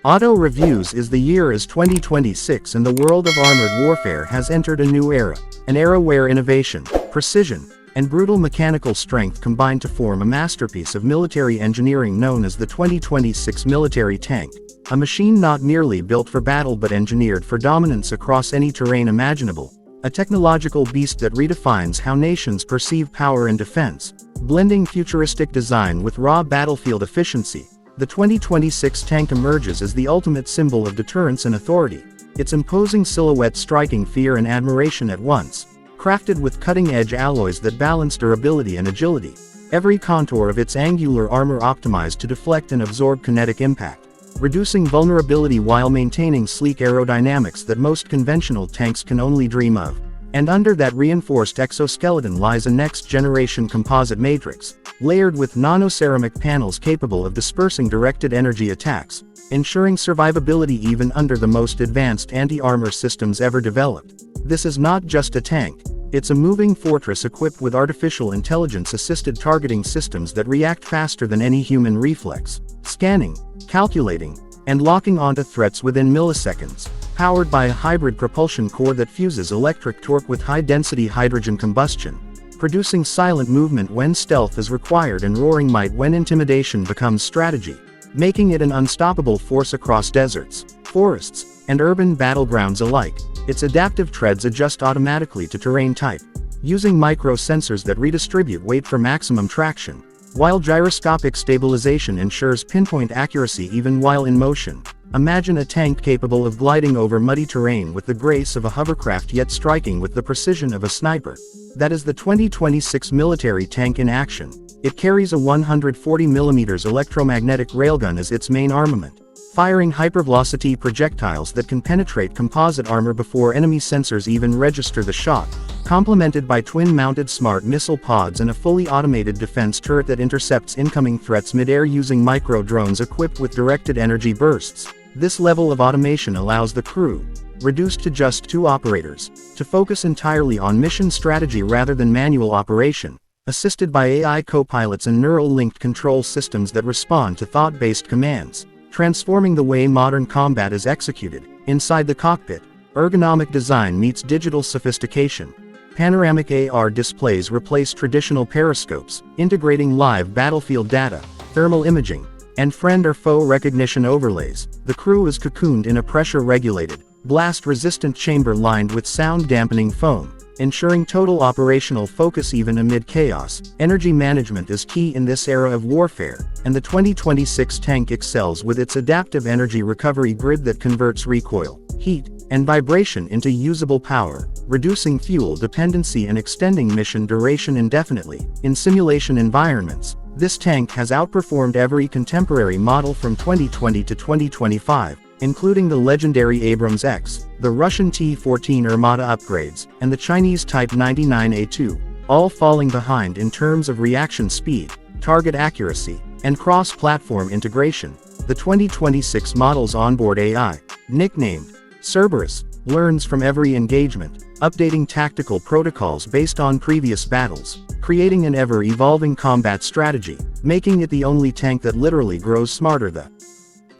Auto Reviews is the year is 2026 and the world of armored warfare has entered a new era. An era where innovation, precision, and brutal mechanical strength combine to form a masterpiece of military engineering known as the 2026 military tank. A machine not merely built for battle but engineered for dominance across any terrain imaginable. A technological beast that redefines how nations perceive power and defense. Blending futuristic design with raw battlefield efficiency, the 2026 tank emerges as the ultimate symbol of deterrence and authority, its imposing silhouette striking fear and admiration at once. Crafted with cutting-edge alloys that balance durability and agility, every contour of its angular armor optimized to deflect and absorb kinetic impact, reducing vulnerability while maintaining sleek aerodynamics that most conventional tanks can only dream of. And under that reinforced exoskeleton lies a next-generation composite matrix, layered with nanoceramic panels capable of dispersing directed energy attacks, ensuring survivability even under the most advanced anti-armor systems ever developed. This is not just a tank, it's a moving fortress equipped with artificial intelligence-assisted targeting systems that react faster than any human reflex, scanning, calculating, and locking onto threats within milliseconds. Powered by a hybrid propulsion core that fuses electric torque with high-density hydrogen combustion, producing silent movement when stealth is required and roaring might when intimidation becomes strategy, making it an unstoppable force across deserts, forests, and urban battlegrounds alike. Its adaptive treads adjust automatically to terrain type, using micro-sensors that redistribute weight for maximum traction, while gyroscopic stabilization ensures pinpoint accuracy even while in motion. Imagine a tank capable of gliding over muddy terrain with the grace of a hovercraft yet striking with the precision of a sniper. That is the 2026 military tank in action. It carries a 140mm electromagnetic railgun as its main armament, firing hypervelocity projectiles that can penetrate composite armor before enemy sensors even register the shot, complemented by twin-mounted smart missile pods and a fully automated defense turret that intercepts incoming threats mid-air using micro-drones equipped with directed energy bursts. This level of automation allows the crew, reduced to just 2 operators, to focus entirely on mission strategy rather than manual operation, assisted by AI co-pilots and neural-linked control systems that respond to thought-based commands, transforming the way modern combat is executed. Inside the cockpit, ergonomic design meets digital sophistication. Panoramic AR displays replace traditional periscopes, integrating live battlefield data, thermal imaging, and friend or foe recognition overlays. The crew is cocooned in a pressure-regulated, blast-resistant chamber lined with sound-dampening foam, ensuring total operational focus even amid chaos. Energy management is key in this era of warfare, and the 2026 tank excels with its adaptive energy recovery grid that converts recoil, heat, and vibration into usable power, reducing fuel dependency and extending mission duration indefinitely. In simulation environments, this tank has outperformed every contemporary model from 2020 to 2025, including the legendary Abrams X, the Russian T-14 Armata upgrades, and the Chinese Type 99A2, all falling behind in terms of reaction speed, target accuracy, and cross-platform integration. The 2026 model's onboard AI, nicknamed Cerberus, learns from every engagement, updating tactical protocols based on previous battles, creating an ever-evolving combat strategy, making it the only tank that literally grows smarter the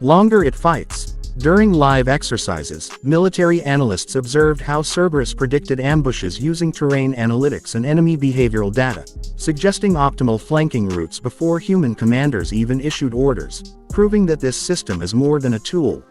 longer it fights. During live exercises, military analysts observed how Cerberus predicted ambushes using terrain analytics and enemy behavioral data, suggesting optimal flanking routes before human commanders even issued orders, proving that this system is more than a tool.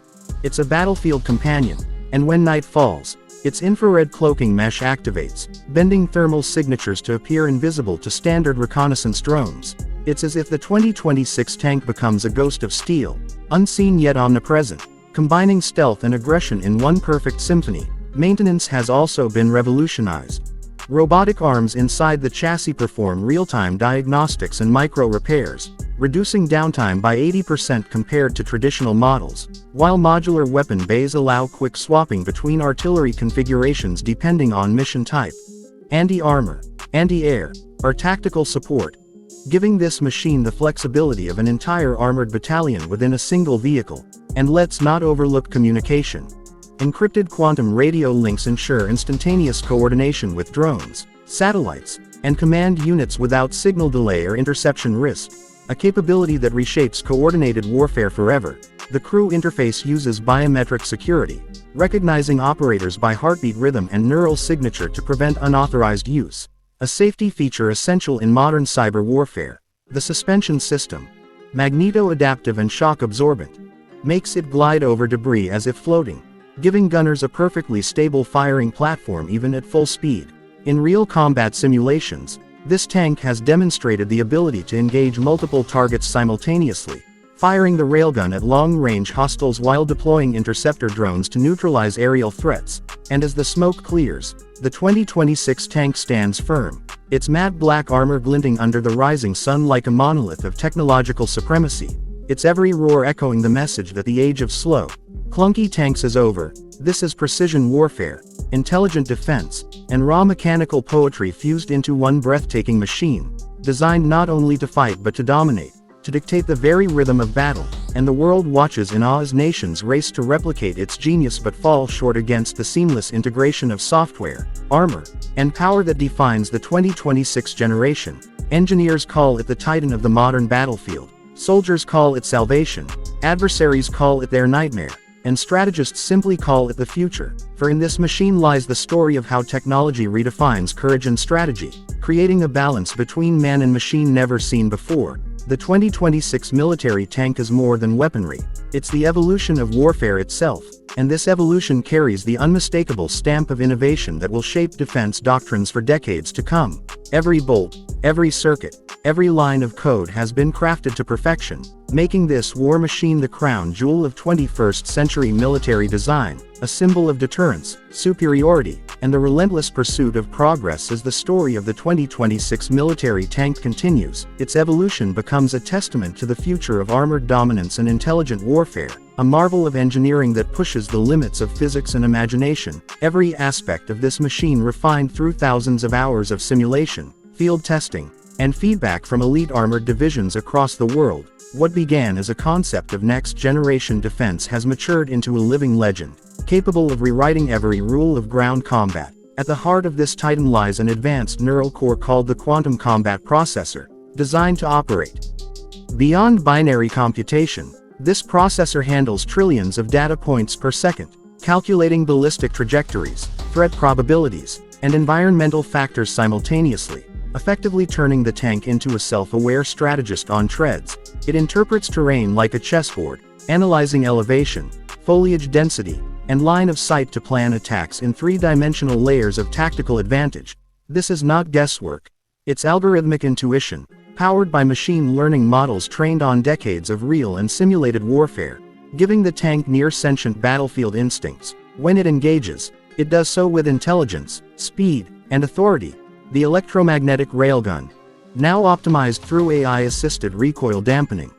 It's a battlefield companion, and when night falls, its infrared cloaking mesh activates, bending thermal signatures to appear invisible to standard reconnaissance drones. It's as if the 2026 tank becomes a ghost of steel, unseen yet omnipresent, combining stealth and aggression in one perfect symphony. Maintenance has also been revolutionized. Robotic arms inside the chassis perform real-time diagnostics and micro-repairs, reducing downtime by 80% compared to traditional models, while modular weapon bays allow quick swapping between artillery configurations depending on mission type. Anti-armor, anti-air, or tactical support, giving this machine the flexibility of an entire armored battalion within a single vehicle. And let's not overlook communication. Encrypted quantum radio links ensure instantaneous coordination with drones, satellites, and command units without signal delay or interception risk, a capability that reshapes coordinated warfare forever. The crew interface uses biometric security, recognizing operators by heartbeat rhythm and neural signature to prevent unauthorized use, a safety feature essential in modern cyber warfare. The suspension system, magneto-adaptive and shock-absorbent, makes it glide over debris as if floating, giving gunners a perfectly stable firing platform even at full speed. In real combat simulations, this tank has demonstrated the ability to engage multiple targets simultaneously, firing the railgun at long-range hostiles while deploying interceptor drones to neutralize aerial threats. And as the smoke clears, the 2026 tank stands firm, its matte black armor glinting under the rising sun like a monolith of technological supremacy, its every roar echoing the message that the age of slow, clunky tanks is over. This is precision warfare, intelligent defense, and raw mechanical poetry fused into one breathtaking machine, designed not only to fight but to dominate, to dictate the very rhythm of battle. And the world watches in awe as nations race to replicate its genius but fall short against the seamless integration of software, armor, and power that defines the 2026 generation. Engineers call it the titan of the modern battlefield, soldiers call it salvation, adversaries call it their nightmare, and strategists simply call it the future. For in this machine lies the story of how technology redefines courage and strategy, creating a balance between man and machine never seen before. The 2026 military tank is more than weaponry, it's the evolution of warfare itself, and this evolution carries the unmistakable stamp of innovation that will shape defense doctrines for decades to come. Every bolt, every circuit, every line of code has been crafted to perfection, making this war machine the crown jewel of 21st century military design, a symbol of deterrence, superiority, and the relentless pursuit of progress. As the story of the 2026 military tank continues, its evolution becomes a testament to the future of armored dominance and intelligent warfare, a marvel of engineering that pushes the limits of physics and imagination. Every aspect of this machine refined through thousands of hours of simulation, field testing, and feedback from elite armored divisions across the world. What began as a concept of next-generation defense has matured into a living legend, capable of rewriting every rule of ground combat. At the heart of this titan lies an advanced neural core called the quantum combat processor, designed to operate beyond binary computation. This processor handles trillions of data points per second, calculating ballistic trajectories, threat probabilities, and environmental factors simultaneously, effectively turning the tank into a self-aware strategist on treads. It interprets terrain like a chessboard, analyzing elevation, foliage density, and line of sight to plan attacks in three-dimensional layers of tactical advantage. This is not guesswork. It's algorithmic intuition, powered by machine learning models trained on decades of real and simulated warfare, giving the tank near-sentient battlefield instincts. When it engages, it does so with intelligence, speed, and authority. The electromagnetic railgun, now optimized through AI-assisted recoil dampening,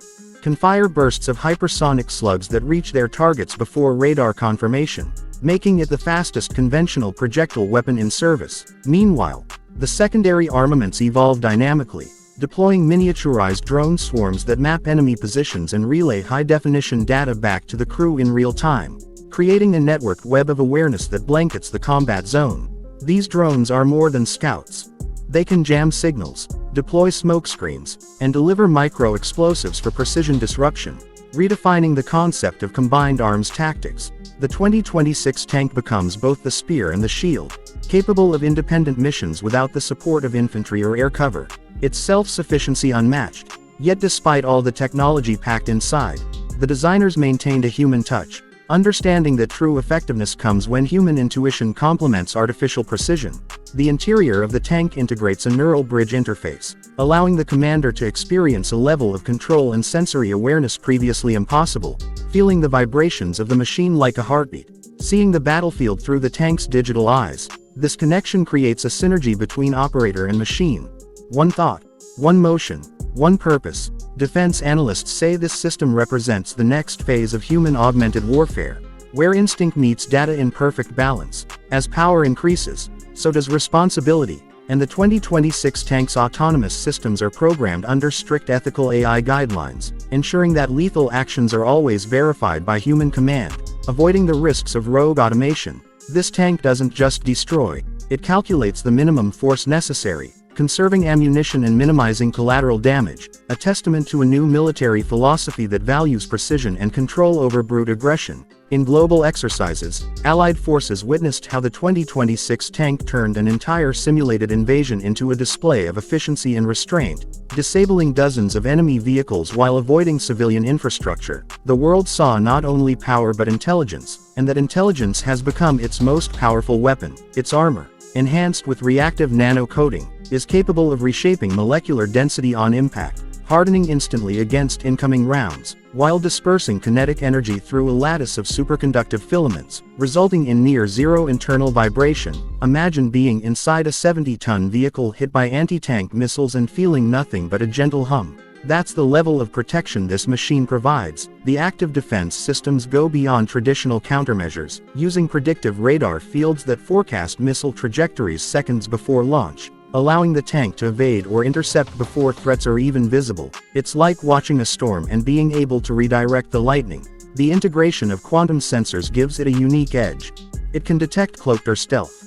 can fire bursts of hypersonic slugs that reach their targets before radar confirmation, making it the fastest conventional projectile weapon in service. Meanwhile, the secondary armaments evolve dynamically, deploying miniaturized drone swarms that map enemy positions and relay high-definition data back to the crew in real time, creating a networked web of awareness that blankets the combat zone. These drones are more than scouts. They can jam signals, deploy smoke screens, and deliver micro-explosives for precision disruption, redefining the concept of combined arms tactics. The 2026 tank becomes both the spear and the shield, capable of independent missions without the support of infantry or air cover. Its self-sufficiency unmatched. Yet despite all the technology packed inside, the designers maintained a human touch, understanding that true effectiveness comes when human intuition complements artificial precision. The interior of the tank integrates a neural bridge interface, allowing the commander to experience a level of control and sensory awareness previously impossible, feeling the vibrations of the machine like a heartbeat, seeing the battlefield through the tank's digital eyes. This connection creates a synergy between operator and machine. One thought, one motion, one purpose. Defense analysts say this system represents the next phase of human-augmented warfare, where instinct meets data in perfect balance. As power increases, so does responsibility, and the 2026 tank's autonomous systems are programmed under strict ethical AI guidelines, ensuring that lethal actions are always verified by human command, avoiding the risks of rogue automation. This tank doesn't just destroy, it calculates the minimum force necessary, conserving ammunition and minimizing collateral damage, a testament to a new military philosophy that values precision and control over brute aggression. In global exercises, Allied forces witnessed how the 2026 tank turned an entire simulated invasion into a display of efficiency and restraint, disabling dozens of enemy vehicles while avoiding civilian infrastructure. The world saw not only power but intelligence, and that intelligence has become its most powerful weapon. Its armor, enhanced with reactive nano-coating, is capable of reshaping molecular density on impact, hardening instantly against incoming rounds, while dispersing kinetic energy through a lattice of superconductive filaments, resulting in near-zero internal vibration. Imagine being inside a 70-ton vehicle hit by anti-tank missiles and feeling nothing but a gentle hum. That's the level of protection this machine provides. The active defense systems go beyond traditional countermeasures, using predictive radar fields that forecast missile trajectories seconds before launch, allowing the tank to evade or intercept before threats are even visible. It's like watching a storm and being able to redirect the lightning. The integration of quantum sensors gives it a unique edge. It can detect cloaked or stealth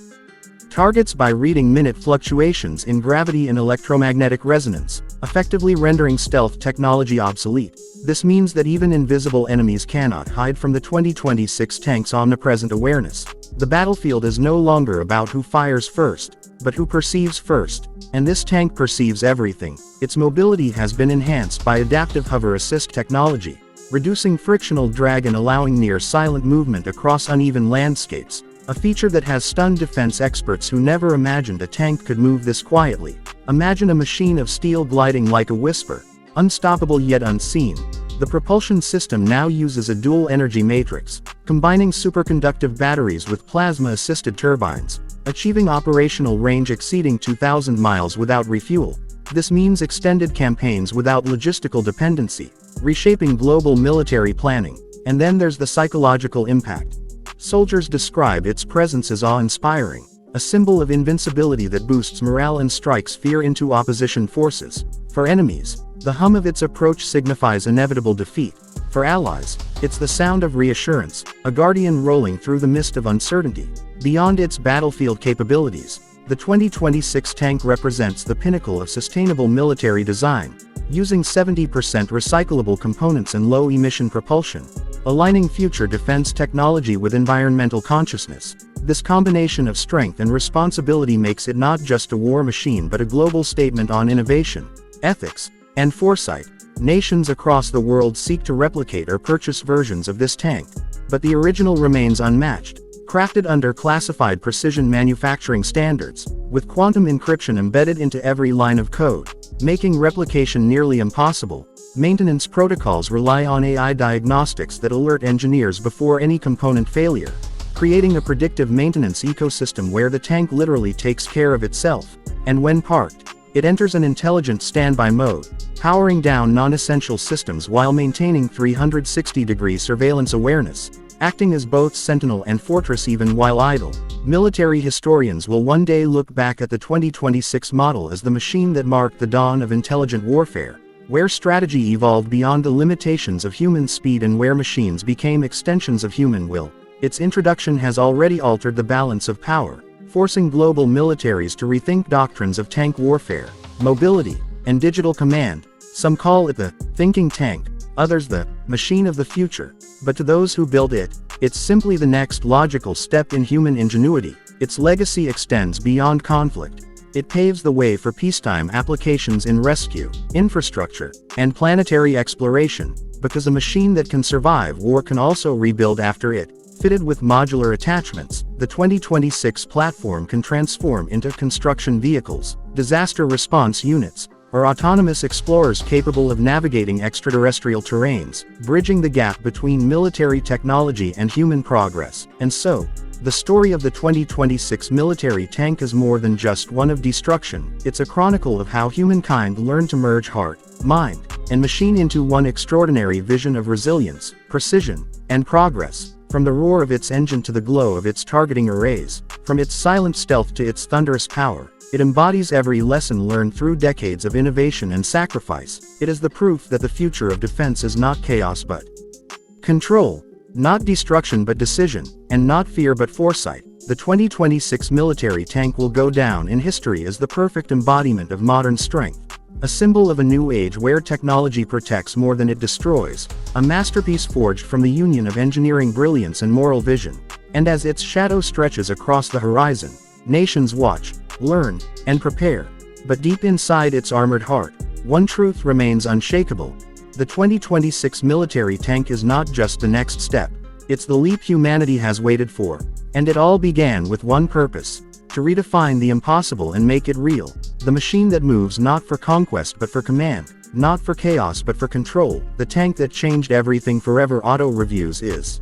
targets by reading minute fluctuations in gravity and electromagnetic resonance, effectively rendering stealth technology obsolete. This means that even invisible enemies cannot hide from the 2026 tank's omnipresent awareness. The battlefield is no longer about who fires first, but who perceives first. And this tank perceives everything. Its mobility has been enhanced by adaptive hover assist technology, reducing frictional drag and allowing near-silent movement across uneven landscapes, a feature that has stunned defense experts who never imagined a tank could move this quietly. Imagine a machine of steel gliding like a whisper, unstoppable yet unseen. The propulsion system now uses a dual energy matrix, combining superconductive batteries with plasma-assisted turbines, achieving operational range exceeding 2,000 miles without refuel. This means extended campaigns without logistical dependency, reshaping global military planning. And then there's the psychological impact. Soldiers describe its presence as awe-inspiring, a symbol of invincibility that boosts morale and strikes fear into opposition forces. For enemies, the hum of its approach signifies inevitable defeat. For allies, it's the sound of reassurance, a guardian rolling through the mist of uncertainty. Beyond its battlefield capabilities, the 2026 tank represents the pinnacle of sustainable military design, using 70% recyclable components and low-emission propulsion, aligning future defense technology with environmental consciousness. This combination of strength and responsibility makes it not just a war machine but a global statement on innovation, ethics, and foresight. Nations across the world seek to replicate or purchase versions of this tank, but the original remains unmatched. Crafted under classified precision manufacturing standards, with quantum encryption embedded into every line of code, making replication nearly impossible. Maintenance protocols rely on AI diagnostics that alert engineers before any component failure, creating a predictive maintenance ecosystem where the tank literally takes care of itself. And when parked, it enters an intelligent standby mode, powering down non-essential systems while maintaining 360-degree surveillance awareness, acting as both sentinel and fortress even while idle. Military historians will one day look back at the 2026 model as the machine that marked the dawn of intelligent warfare, where strategy evolved beyond the limitations of human speed and where machines became extensions of human will. Its introduction has already altered the balance of power, forcing global militaries to rethink doctrines of tank warfare, mobility, and digital command. Some call it the thinking tank, others the machine of the future. But to those who build it, it's simply the next logical step in human ingenuity. Its legacy extends beyond conflict. It paves the way for peacetime applications in rescue, infrastructure, and planetary exploration, because a machine that can survive war can also rebuild after it. Fitted with modular attachments, the 2026 platform can transform into construction vehicles, disaster response units, or autonomous explorers capable of navigating extraterrestrial terrains, bridging the gap between military technology and human progress. And so, the story of the 2026 military tank is more than just one of destruction. It's a chronicle of how humankind learned to merge heart, mind, and machine into one extraordinary vision of resilience, precision, and progress. From the roar of its engine to the glow of its targeting arrays, from its silent stealth to its thunderous power, it embodies every lesson learned through decades of innovation and sacrifice. It is the proof that the future of defense is not chaos but control, not destruction but decision, and not fear but foresight. The 2026 military tank will go down in history as the perfect embodiment of modern strength, a symbol of a new age where technology protects more than it destroys, a masterpiece forged from the union of engineering brilliance and moral vision. And as its shadow stretches across the horizon, nations watch, learn, and prepare. But deep inside its armored heart, one truth remains unshakable. The 2026 military tank is not just the next step, it's the leap humanity has waited for. And it all began with one purpose: to redefine the impossible and make it real. The machine that moves not for conquest but for command, not for chaos but for control. The tank that changed everything forever. Auto Reviews is